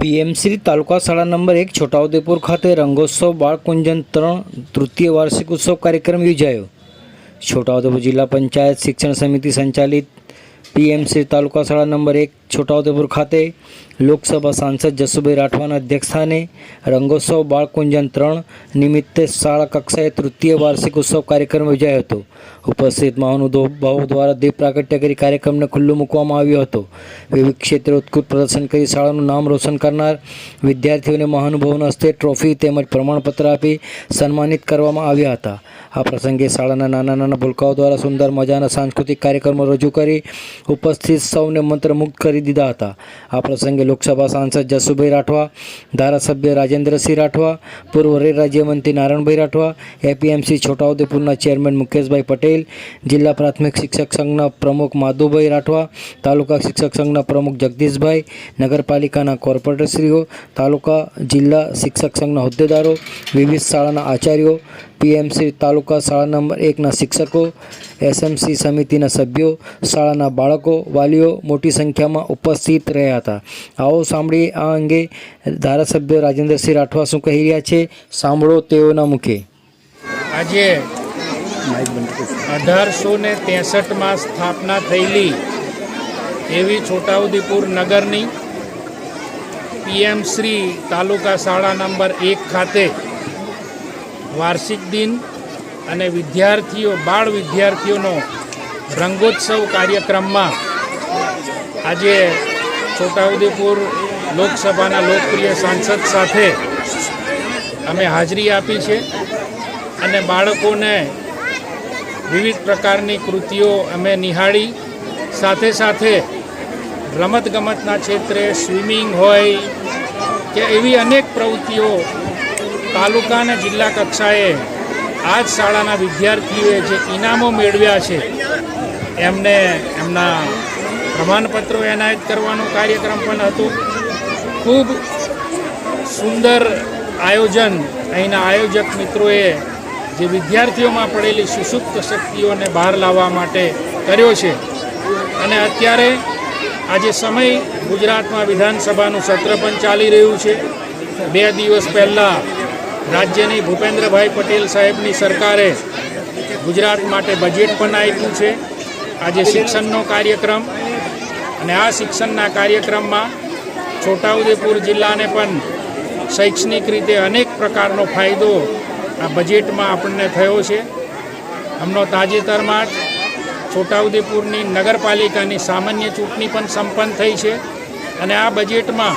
PMC તાલુકા શાળા number 1 Chhota Udepur ખાતે રંગોત્સવ બાળકુંજન 3 તૃતીય વાર્ષિક ઉત્સવ કાર્યક્રમ યોજાયો। છોટાઉદેપુર જિલ્લા પંચાયત શિક્ષણ સમિતિ સંચાલિત પીએમસી તાલુકા શાળા નંબર 1 છોટાઉદેપુર ખાતે લોકસભા સાંસદ જસુભાઈ રાઠવાના અધ્યક્ષસ્થાને રંગોત્સવ બાળકુંજન 3 નિમિત્તે શાળા કક્ષાએ તૃતીય વાર્ષિક ઉત્સવ કાર્યક્રમ યોજાયો હતો। ઉપસ્થિત મહાનુભાવો દ્વારા દીપ પ્રાગટ્ય કરી કાર્યક્રમને ખુલ્લો મૂકવામાં આવ્યો હતો। વિવિધ ક્ષેત્રે ઉત્કૃષ્ટ પ્રદર્શન કરી શાળાનું નામ રોશન કરનાર વિદ્યાર્થીઓને મહાનુભાવોના હસ્તે ટ્રોફી તેમજ પ્રમાણપત્ર આપી સન્માનિત કરવામાં આવ્યા હતા। આ પ્રસંગે શાળાના નાના નાના ભૂલકાઓ દ્વારા સુંદર મજાના સાંસ્કૃતિક કાર્યક્રમો રજૂ કરી ઉપસ્થિત સૌને મંત્રમુગ્ધ કરી દીધા હતા। આ પ્રસંગે લોકસભા સાંસદ જસુભાઈ રાઠવા, ધારાસભ્ય રાજેન્દ્રસિંહ રાઠવા, પૂર્વ રેલ રાજ્યમંત્રી નારાયણભાઈ રાઠવા, એપીએમસી છોટાઉદેપુરના ચેરમેન મુકેશભાઈ પટેલ, જિલ્લા પ્રાથમિક શિક્ષક સંઘના પ્રમુખ માધુભાઈ રાઠવા, તાલુકા શિક્ષક સંઘના પ્રમુખ જગદીશભાઈ, નગરપાલિકાના કોર્પોરેટરશ્રીઓ, તાલુકા જિલ્લા શિક્ષક સંઘના હોદ્દેદારો, વિવિધ શાળાના આચાર્યો, પીએમસી તાલુકા શાળા નંબર 1ના શિક્ષકો, એસએમસી સમિતિના સભ્યો, શાળાના બાળકો, વાલીઓ મોટી સંખ્યામાં ઉપસ્થિત રહ્યા હતા। આવો સાંભળીએ આ અંગે ધારાસભ્ય રાજેન્દ્રસિંહ રાઠવા શું કહી રહ્યા છે, સાંભળો તેઓના મુખે। આજે 1863માં સ્થાપના થયેલી એવી છોટાઉદેપુર નગરની પીએમસી તાલુકા શાળા નંબર 1 ખાતે વાર્ષિક દિન અને બાળ વિદ્યાર્થીઓનો રંગોત્સવ કાર્યક્રમમાં આજે છોટાઉદેપુર લોકસભાના લોકપ્રિય સાંસદ સાથે અમે હાજરી આપી છે અને બાળકોને વિવિધ પ્રકારની કૃતિઓ અમે નિહાળી, સાથે સાથે રમતગમતના ક્ષેત્રે સ્વિમિંગ હોય કે એવી અનેક પ્રવૃત્તિઓ તાલુકા અને જિલ્લા કક્ષાએ આ જ શાળાના વિદ્યાર્થીઓએ જે ઇનામો મેળવ્યા છે એમને એમના પ્રમાણપત્રો એનાયત કરવાનો કાર્યક્રમ પણ હતો। ખૂબ સુંદર આયોજન અહીંના આયોજક મિત્રોએ જે વિદ્યાર્થીઓમાં પડેલી સુષુપ્ત શક્તિઓને બહાર લાવવા માટે કર્યો છે। અને અત્યારે આજે સમય ગુજરાતમાં વિધાનસભાનું સત્ર પણ ચાલી રહ્યું છે। 2 દિવસ પહેલાં રાજ્યની ભૂપેન્દ્રભાઈ પટેલ સાહેબની સરકારે ગુજરાત માટે બજેટ પણ આપ્યું છે। આજે શિક્ષણનો કાર્યક્રમ અને આ શિક્ષણના કાર્યક્રમમાં છોટાઉદેપુર જિલ્લાને પણ શૈક્ષણિક રીતે અનેક પ્રકારનો ફાયદો આ બજેટમાં આપણને થયો છે। હમણાં તાજેતરમાં જ છોટાઉદેપુરની નગરપાલિકાની સામાન્ય ચૂંટણી પણ સંપન્ન થઈ છે અને આ બજેટમાં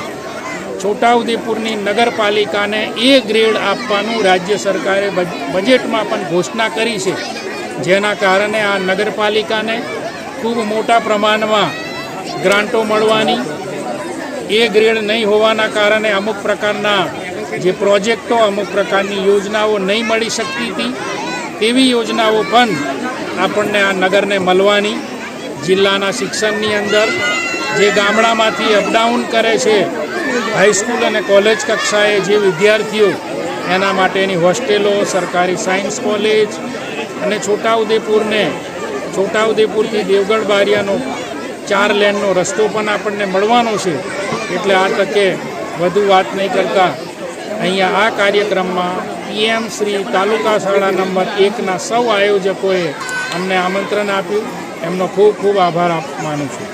છોટાઉદેપુરની નગરપાલિકાને A ગ્રેડ આપવાનું રાજ્ય સરકારે બજેટમાં પણ ઘોષણા કરી છે, જેના કારણે આ નગરપાલિકાને ખૂબ મોટા પ્રમાણમાં ગ્રાન્ટો મળવાની, A ગ્રેડ નહીં હોવાના કારણે અમુક પ્રકારના જે પ્રોજેક્ટો, અમુક પ્રકારની યોજનાઓ નહીં મળી શકતી હતી તેવી યોજનાઓ પણ આપણને આ નગરને મળવાની। જિલ્લાના શિક્ષણની અંદર જે ગામડામાંથી અપડાઉન કરે છે હાઈસ્કૂલ અને કોલેજ કક્ષાએ જે વિદ્યાર્થીઓ, એના માટેની હોસ્ટેલો, સરકારી સાયન્સ કોલેજ અને છોટાઉદેપુરથી દેવગઢ બારિયાનો 4 લેનનો રસ્તો પણ આપણને મળવાનો છે। એટલે આ તકે વધુ વાત નહીં કરતા અહીંયા આ કાર્યક્રમમાં પીએમસી તાલુકા શાળા નંબર 1ના સૌ આયોજકોએ અમને આમંત્રણ આપ્યું, એમનો ખૂબ ખૂબ આભાર માનું છું।